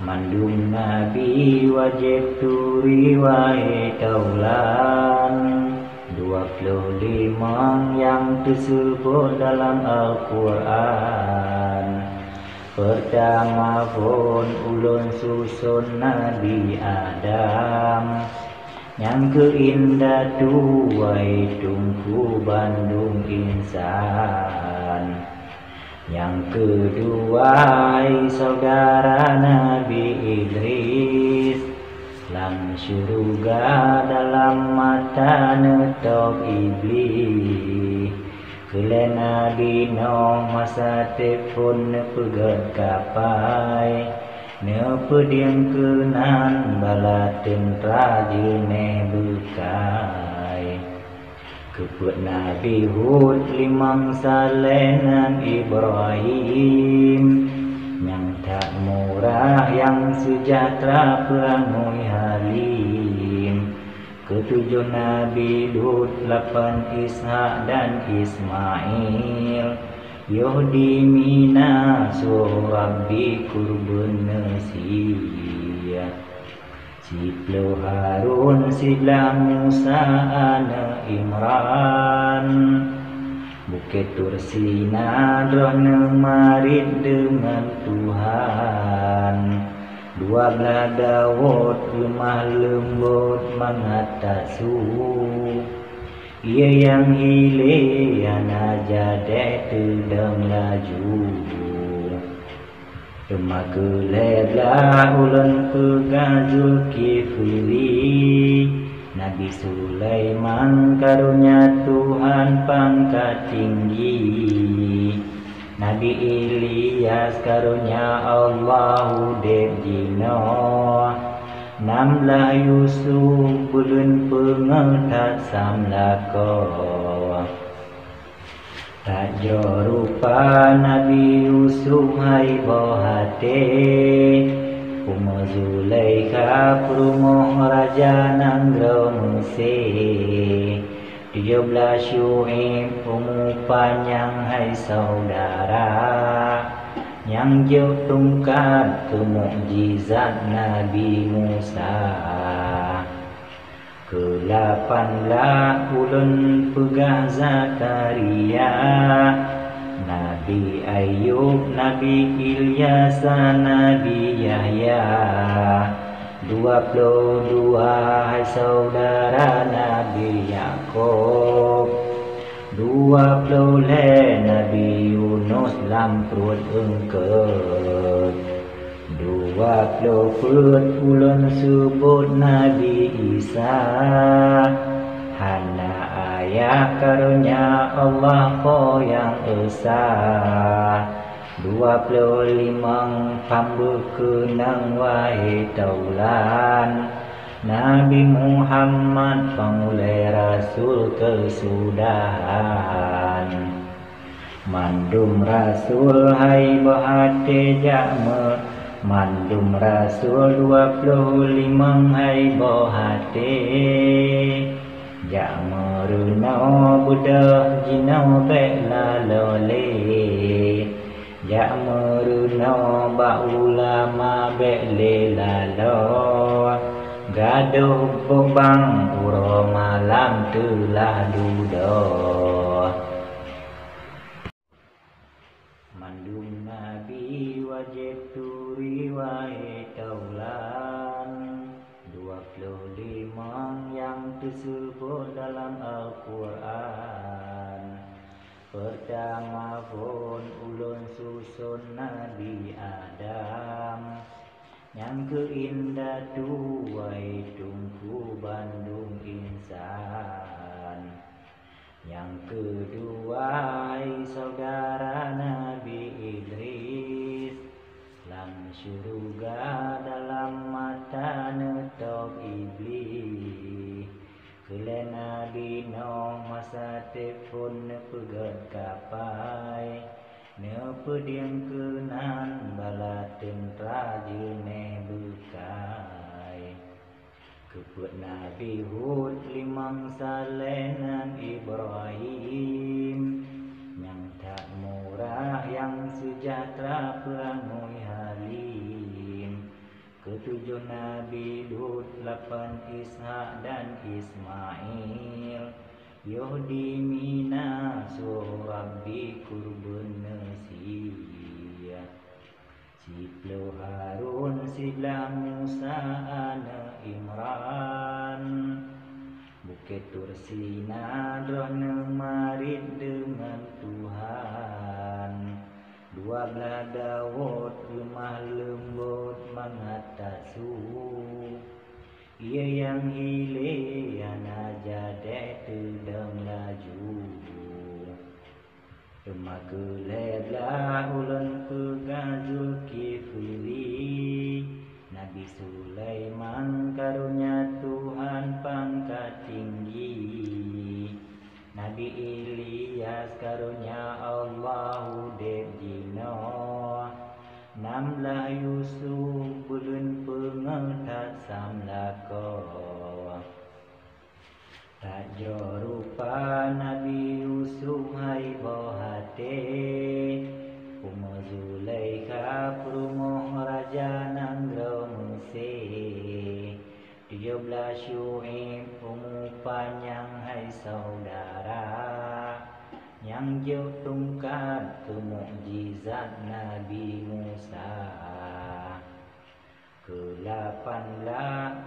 Mandung Nabi wajib tu riwayat taulan 25 yang tersebut dalam Al-Quran. Pertama pun ulun susun Nabi Adam, yang keindah tuai tungku bandung insan. Yang kedua saudara Nabi Idris, lang syurga dalam mata netok iblis. Kelen Nabi Nuh masa tepun nepegat kapai, nepediang kenan bala tentera jeneh bekai. Keput Nabi Hud limang salenan Ibrahim, yang tak murah yang sejahtera perangui halim. Ketujuh Nabi Lut 8 Ishak dan Ismail, Yahdi mina Rabbi kurban nasiyah. Siplo Harun sila Musa ana Imran, Bukit Tursina drone marid dengan Tuhan. 12 Daud lemah lembut mengatasu, ia yang hile ana jadek tedang laju. Temagelah ulun pegang Zulkifli, Nabi Sulaiman karunia Tuhan pangkat tinggi. Nabi Ilyas karunia Allahu dek jino. 16 Yusuf ulun pengetat samlako. Tak rupa Nabi Yusuf hai bohate, Umar Zulaikha perumoh raja nanggro Mesir. 17 Syu'ib panjang hai saudara, yang jauh tungkat ke mukjizat Nabi Musa. Ke-18 ulun pegah Zakaria, Nabi Ayub, Nabi Ilyas, Nabi Yahya. 22 hai saudara Nabi Yakub, 20 Nabi Yunus lam perut engkau. 20 ulun sebut Nabi Isa, hana ayat karunia Allah ko yang esa. 25 pambu kenang wahai taulan, Nabi Muhammad pangulai Rasul kesudahan. Mandum Rasul hai bahate jakme, Mandum Rasul 25 hai bohate. Jak merunau budak jinau bela lole, Jak merunau ba ulama bele lalo. Gaduh bobang uro malam telah dudo. Mandum Nabi wajib tu riwayat taulan, 25 yang tersebut dalam Al-Quran. Pertama pun ulun susun Nabi Adam, yang keindah tuai tungku bandung insan. Yang kedua saudara Nabi Idris, lang syurga dalam mata netok iblis. Kelen Nabi Nuh masa tepun nepegat kapai, nepediang kenan bala tentera jeneh bekai. Keput Nabi Hud limang salenan Ibrahim, yang tak murah yang sejahtera perangui halim. Ketujuh Nabi Hud, 8 Ishak dan Ismail. Yuhdi mina surabbi kurbun nasiya. Siplo Harun sila Musa ana Imran. Bukit Tursina drone marid dengan Tuhan. 12 Dawud lemah lembut mengatasu. Ia yang hile ana jadek tedang laju. Maka leblah ulun pegazul kifli. Nabi Sulaiman karunia Tuhan pangkat tinggi. Nabi Ilyas karunia Allah debjino. 16 Yusuf belun pengetat samlako. Tak rupa Nabi Yusuf hai bohate. Umar Zulaikha perumoh raja nanggro Mesir. 17 Syu'ib umur panjang hai saudara. Yang jauh tungkat ke mukjizat Nabi Musa. Ke-18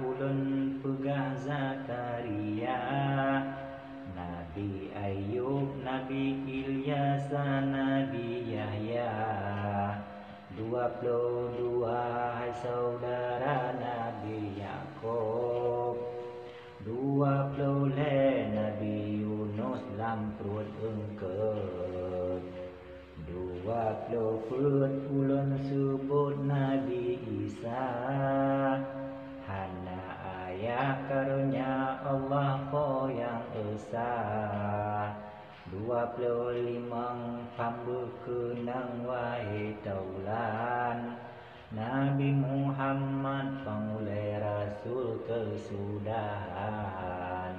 ulun pegah Zakaria. Nabi Ayub, Nabi Ilyas, Nabi Yahya. 22 hai saudara Nabi Yakub. 20 Nabi Yunus lam perut engkau. 20 perut ulun sebut Nabi Isa. Hana ayah karunia Allah ko yang esa. 25 pambu kenang wahai taulan. Nabi Muhammad pangulai Rasul kesudahan.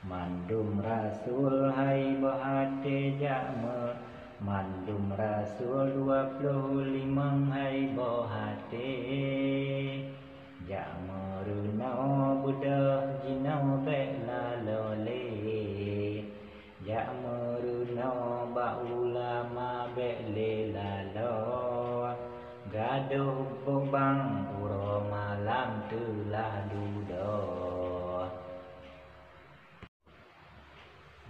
Mandum Rasul hai bohate jakme. Mandum Rasul 25 hai bohate. Jakme runau budak jinau bekla lole. Jakme runau ba ulama bekle lalo. Gaduh bobang uro malam telah dudo.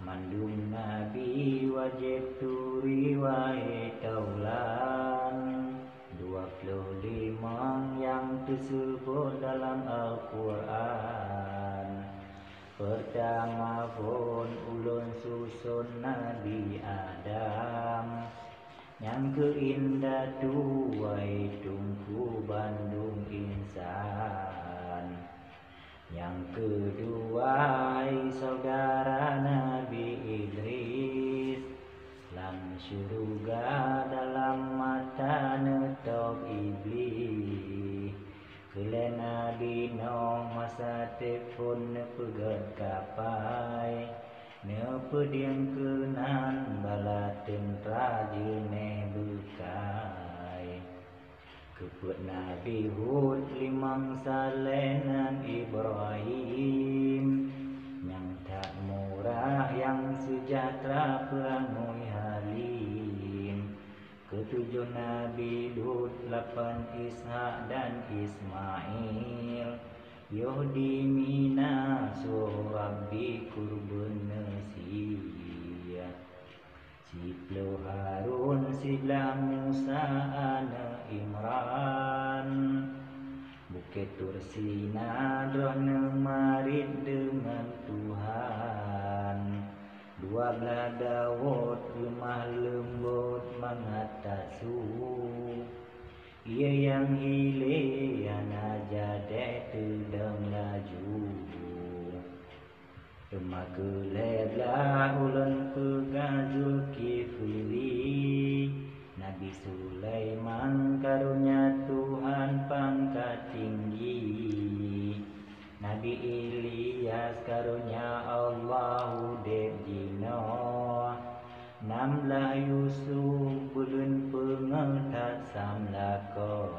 Mandum Nabi wajib turi wahai taulan. 25 yang tersebut dalam Al-Quran. Pertama pun ulun susun Nabi Adam. Yang keindah tuai tungku Bandung insan. Yang kedua saudara Nabi Idris. Lam syurga dalam mata netok iblis. Kele Nabi Nuh masa tepun pegat kapai. Nepediang kenan bala tentera jeneh bekai. Keput Nabi Hud 5 salenan Ibrahim. Yang tak murah yang sejahtera perangui halim. Ketujuh Nabi Hud, 8 Ishak dan Ismail. Yuhdi mina surabbi kurbun nasiya. Siplo Harun sila Musa ana Imran. Bukit Tursina drone marid dengan Tuhan. 12 Dawud lemah lembut mengatasu. Ia yang hile ana jadek tedang laju. Maka leblah ulun pegazul kifli. Nabi Sulaiman karunia Tuhan pangkat tinggi. Nabi Ilyas karunia Allah debjino. 16 Yusuf belun pengetat samlako.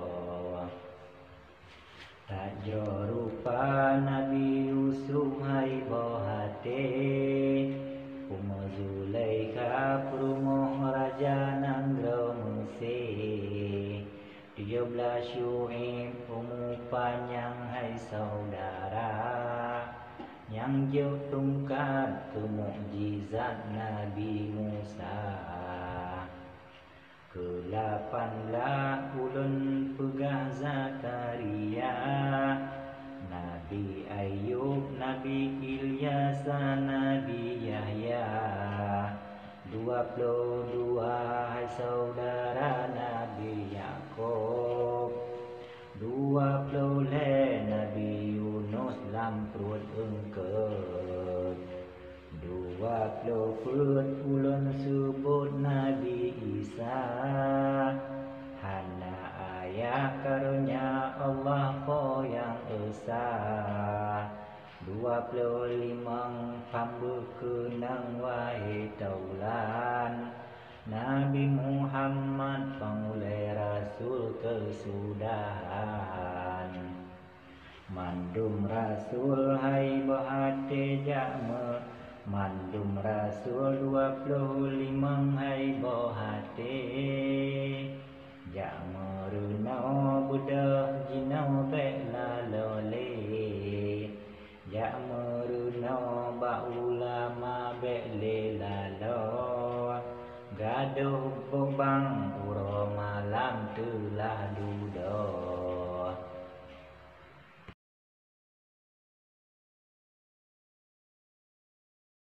13 Syuib panjang hai saudara yang jauh tungkat ke mukjizat Nabi Musa. Ke-18 ulun pegah Zakaria, Nabi Ayub, Nabi Ilyas, Nabi Yahya. 22 hai saudara Nabi Yakub. 20 Nabi Yunus lam perut engkau. 20 ulun sebut Nabi Isa. Hana ayat karunia Allah ko yang esa. 25 pambu kenang wahai taulan Nabi Muhammad pangulai Rasul kesudahan. Mandum Rasul hai bohate jakme, mandum Rasul 25 hai bohate. Jakme runau budak jinau bela lole. Jak merunau ba ulama bele lalo. Gaduh bobang uro malam telah duduk.